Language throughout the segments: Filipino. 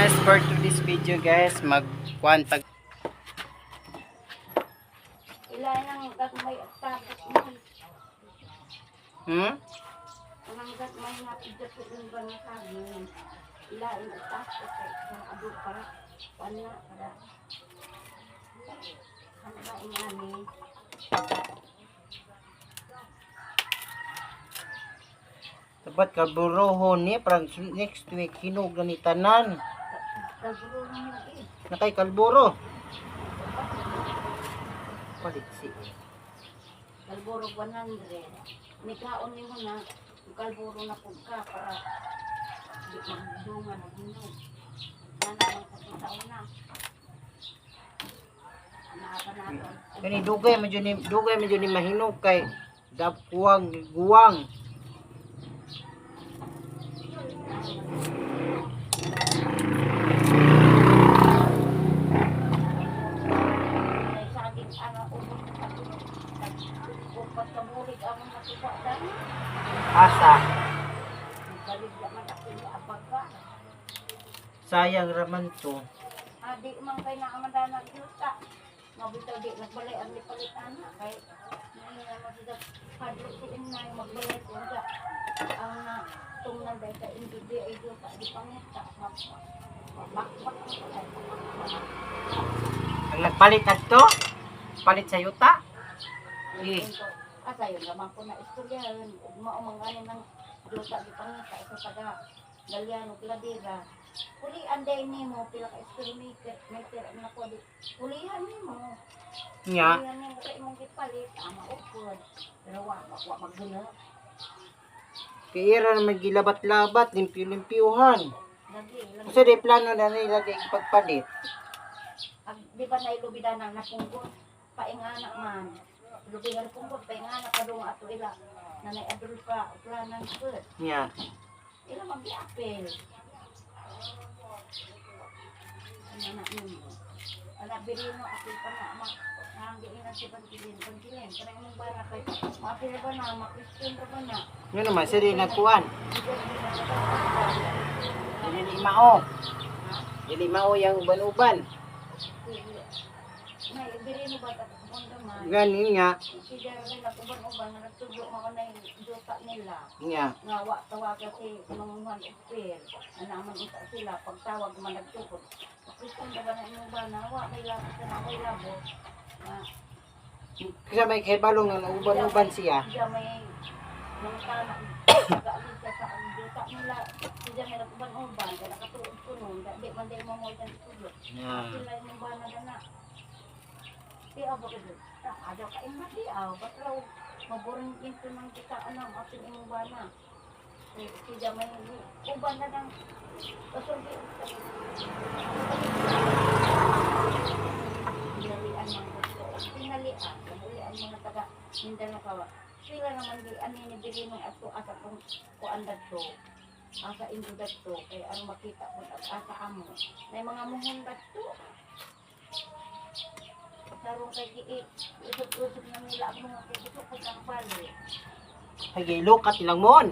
guys, for today's video guys, magkuhan pag Ilan ang gagmay at tapos mo. Ang gagmay na pidapit ng bang sabi. Ilan ang tapos ay ado para wala para. Ano ba ingani? tabat kalburohon ni parang next week hinog na ni tanan. Kalburo mo eh. Nakay kalburo. Palit si. Kalburo 100. May kaon ni mo na kalburo na pug ka para di magdungan og hinog. Nana ang pagkataon na. Kani dugay medyo ni mahinog kay dapkuang guwang. Asa sayang raman to. Di man kay na amandanan yuta. Mabitaw di nagbalay ang lipalitan na kay nangina mo sila padlo si inay magbalay ko nga. Ang na tungnan dahil ka hindi ay yuta di pangita. Bakbak Ang nagpalit adto? Palit sa yuta? Asa yun naman ko na istoryahan. Maumangganin ng yuta di pangita. Ito taga Galiano Ladera. Kulian day ni mo pila ka estimate meter na ko di kulihan ni mo Nya. kulihan ni kay mong gipalit ama upod pero wa magdula Kaya ra magilabat-labat, limpyo-limpyuhan. lagi Kasi di plano na nila di pagpalit. di ba na ilubidan ang napungkot paingana man lubidan pungkot paingana kadung ato ila nanay adul pa planan pud Nya. ila mag-apel anak mo. Anak birino apil pa na ma nanggiin na si Pangkilin kanang mong bana kay maapil ba na ma-Christian ba na. Yun naman siya rin nagkuhan. Dili mao. Dili mao yung uban-uban. May birino ba ta kung man. Ganin nga. Si Jerry na uban-uban na nagtudo mo na yung juta nila. Nya. Nga wa tawag kasi mangungan upil. Anaman uta sila pagtawag man nagtukod. Christian ba na imong bana wa may labot na may labot. Kasi may kaibalong na uban-uban siya. Siya may mga tanak nag-aalis siya sa ang juta nila. Siya may nag-uban-uban kaya nakatuod ko nun. Di man din mo mo itang studio. Sila yung bana na. Di ako ba ito? Ada ka yung mati ba't raw maburing into ng kita anong ating imong bana. Siya may uban na ng kasulti. Pinalian ng gusto. Pinalian mga taga Mindanao kawa. Sila naman di aninibili ng ato asa kung kuan dadto. Asa indo dadto kay ano makita mo asa amo. May mga muhon dadto. Sarong kay usap-usap na nila ang mga kikisukot ng bali. Hagi lukat ilang mon.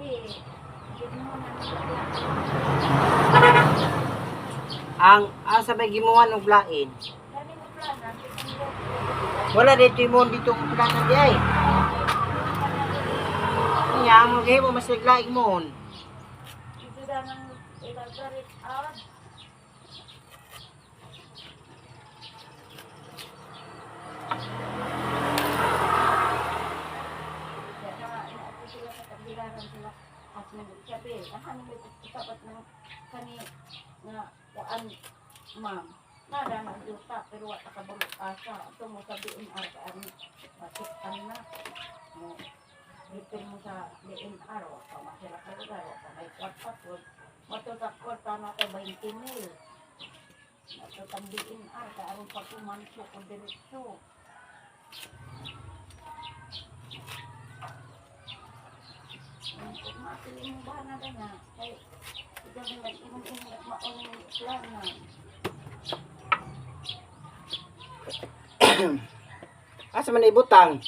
Yun mo na Ang asa may gimuhan og lain. Dami mo plana. Wala dito mo dito ang planan di ay. Nya mo gay mo mas naglaing mon. Ito na ng ilagarit out. Ma'am, nada na juta pero wala ka bulok asa ito mo sabihin arkaan masikan na mo dipin mo sa DNR o pa masira ka lugar o pa may kwarta po matutang kwarta na tayo 20 mil matutang DNR kaaron pa kumanso ko diretso mapili mo ba na na kay ito yung nag-imong maunong plana. Asa man ibutang?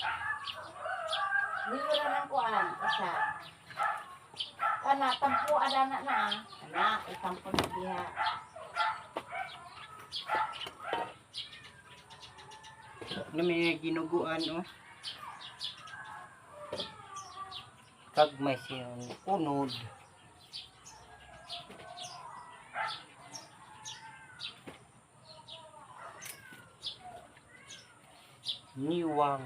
Dito na ng kuan, isa. Kana, tampo, adana na. Kana, itampo na Yeah. Ano may ginuguan, oh. Kag may siyang unod. Niwang.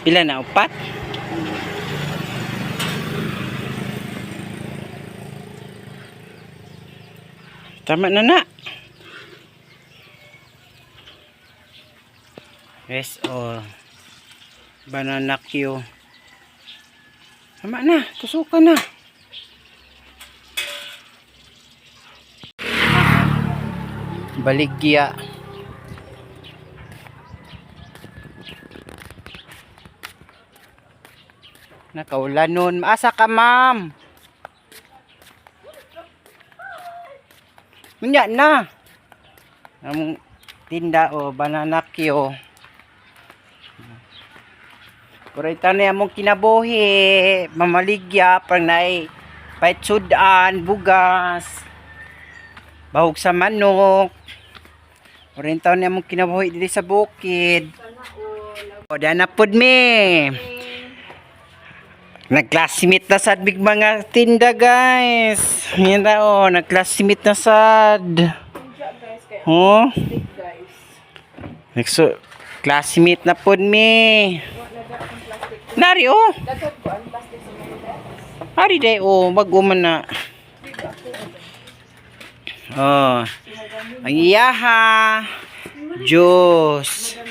Pila na, upat? Tama na na. Yes, oh. Banana Q. Tama na, tusukan na. Baligya. Nakaulan nun. Maasa ka, ma'am? Manya na. Ang tinda o banana Q. Pero ito na yung kinabuhi. Mamaligya. Pag naay paitsudan, bugas. Bahog sa manok. Pero ito na yung kinabuhi dito sa bukid. O, danapod me. Nag-classmate na sad big mga tinda, guys. Yan na, oh. Nag-classmate na sad. Oh. Next, classmate na po me. Nari, oh. Nari, day, oh. Bago man na. Oh. Ang iyaha. Diyos.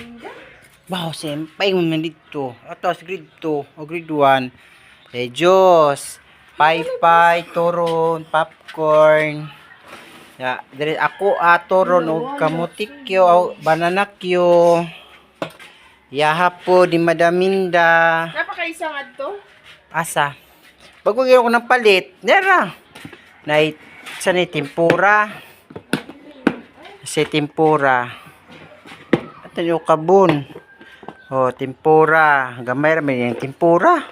Wow, sempay mo man dito. Ito, grade 2 o grade 1. Diyos, paypay, turon, popcorn. Ya, dire ako turon og kamutikyo, bananakyo. Yaha po di madaminda. Napakaisang adto? Asa? Bago gyud ko ng palit. Nera. Nay sa ni tempura. Sa tempura. At yung kabun. Oh, tempura. Gamay ra man yung tempura.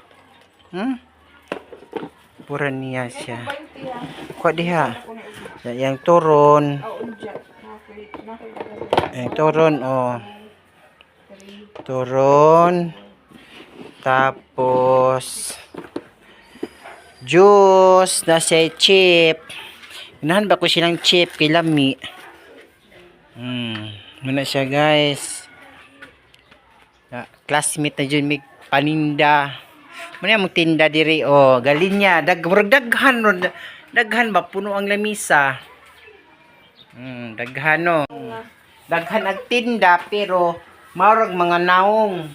Pura niya siya. Kuha diha. Yang turon. Yang turon, oh. Turon. Tapos juice na siya chip. Ganahan ba ko silang chip kay lami. Muna siya, guys. Classmate na dyan may paninda. Muna yung tinda diri, oh, galinya, daghan ba puno ang lamisa. Daghan, no. Daghan ang tinda pero maurag mga naong.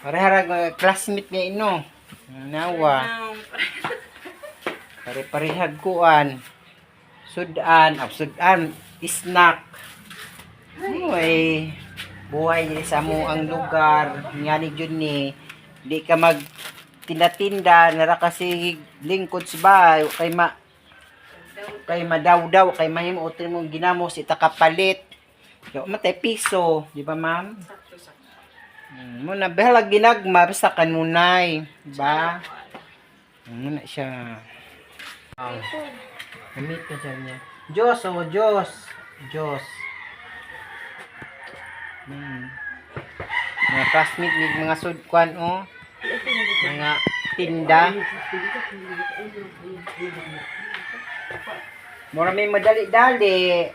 Parehara classmate niya ino. Nawa. Pare-parehag kuan. Sudan, snack. Uy, buhay diri sa mo ang lugar. Ngani jud ni di ka mag tinda-tinda nara kasi lingkod sa bahay kay madaw-daw kay mahimo utin mo ginamos ita kapalit yo matay piso di ba ma'am muna bahala ginagma basta kanunay ba muna siya gamit ka niya Diyos oh Diyos mga classmate with mga sudkwan oh mga tinda mura may madali-dali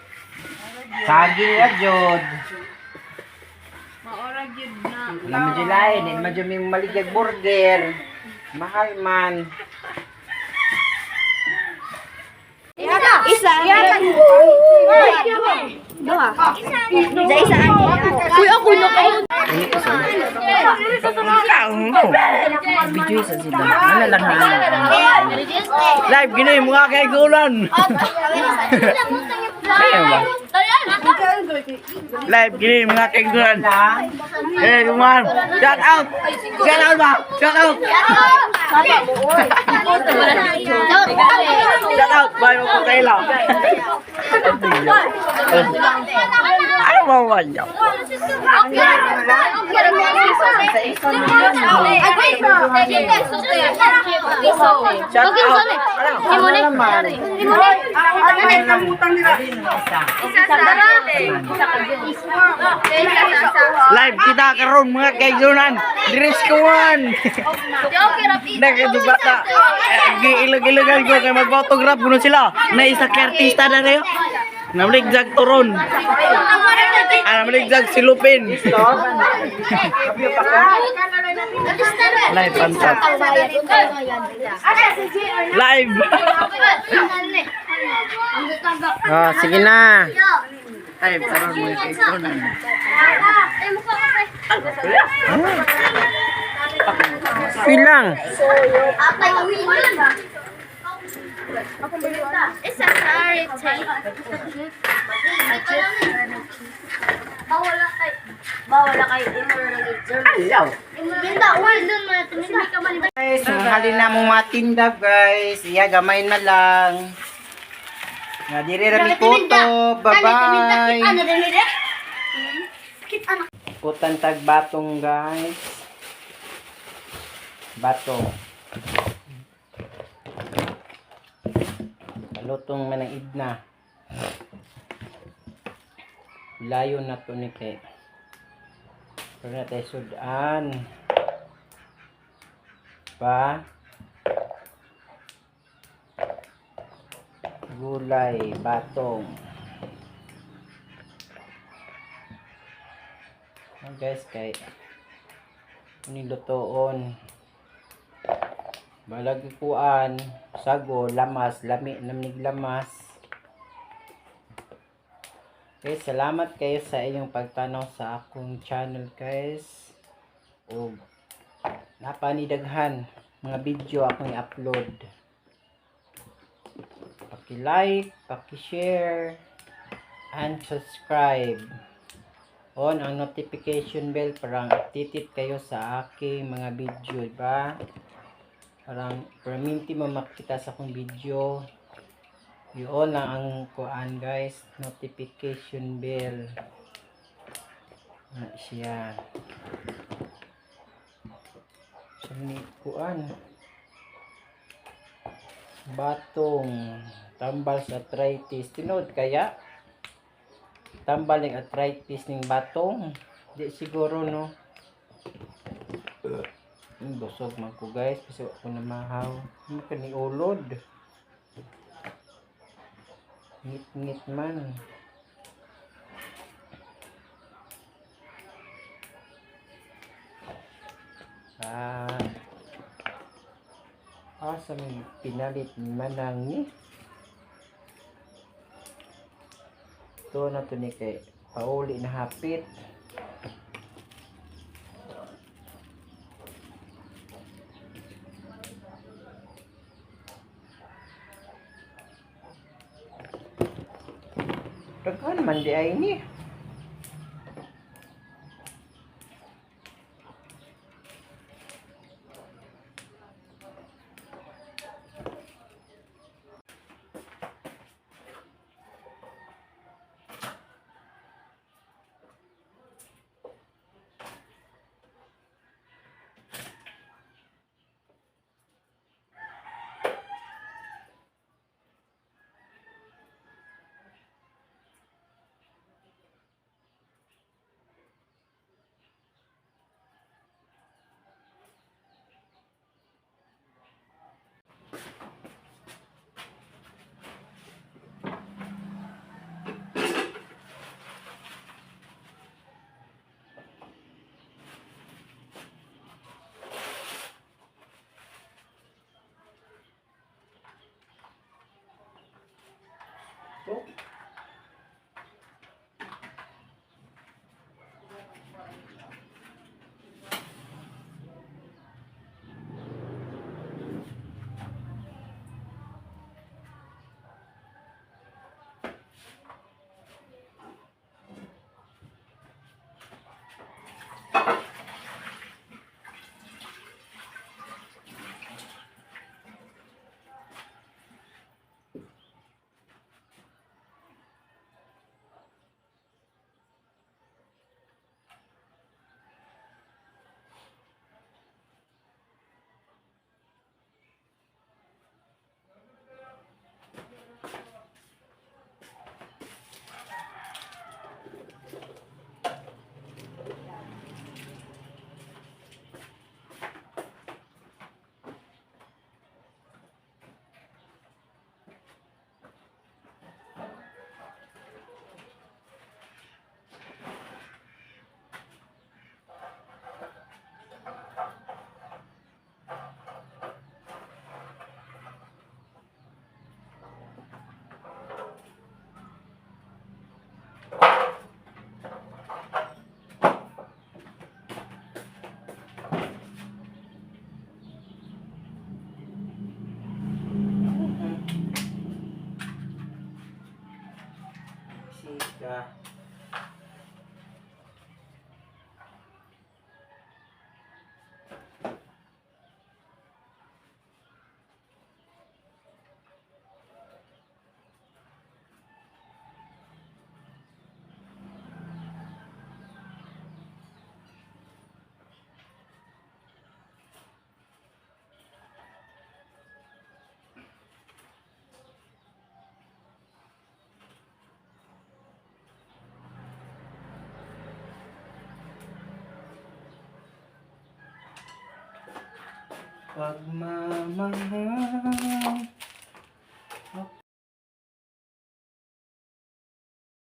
saging na jod Maora gyud na. wala mo jilay hindi mo may maligyag burger mahal man Isa. Dua. Isa ani. Kuy ako no. ikaw Video sa sila. Ano lang live gini mga kaigulan. Ayan ba? Live gini mga kaigulan. Kuman. Shout out. Shout out ba? Shout out. Shout out. Bye mo kaila. Ano ba wala? Live kita karon mga kaigunan. Dres kuan. Nagdubata. Giilag-ilagan ko kay mag-photograph kuno sila. Na isa ka artista na rayo. Namaligzag turon. Namaligzag si Lupin. Live pantat. Live. Sige na. Live karon mo kay Conan. Pilang. It's a charity. Bawal na kay Hello. Binda, wala dun mga tinili ka man. Guys, halin na mong mga tinda guys. Iya, gamay na lang. Na dire rami koto. Bye-bye. Ano din nila? Kutan tag batong guys. Batong. Lutong man ang idna. Layo na to ni kay. Pero na tayo sudan. Pa. Gulay, batong. Guys, kay nilutoon. Balag kuan, sago, lamas, lami, namig lamas. Okay, salamat kayo sa inyong pagtanaw sa akong channel guys. O napanidaghan mga video akong i-upload. Paki-like, paki-share, and subscribe. On ang notification bell para updated kayo sa aking mga video, diba? Parang perminti mo makita sa akong video. Yun lang ang kuan guys, notification bell. Na siya. Sini kuan. Batong tambal sa arthritis. Tinod kaya tambal ng arthritis ning batong. Di siguro no. Busog man ko guys kasi ako na mahaw. Ano ka ni ulod? Ngit-ngit man. Asa may pinalit manang ni? Ito na to ni kay pauli na hapit. Daghan man di ay ni. ka. Pagmamahal